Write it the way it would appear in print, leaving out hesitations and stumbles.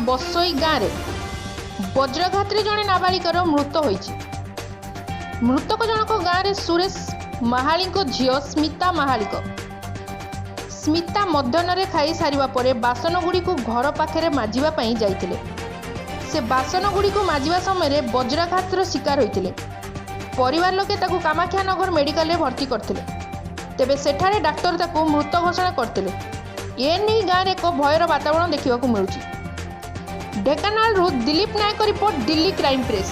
बसोई गाँव वज्रघात जड़े नाबालिकर मृत होईछि। मृतक जनक गाँव में सुरेश महाली झील स्मिता महालिक। स्मिता मध्याह्न खाई सारिबा परे बासन गुड़ी को घर पाखे माजिबा जाइतिले। से बासन गुड़ी को माजिबा समय वज्राघातर शिकार होइतिले। परिवार लोके ताकू कामाख्यानगर मेडिकल रे भर्ती करथिले। तेबे सेठारे डाक्टर ताकू मृत घोषणा करथिले। एने गाँव एक भयर वातावरण देखा मिलूँ। Dhenkanal Dilip Naik report, Delhi crime press.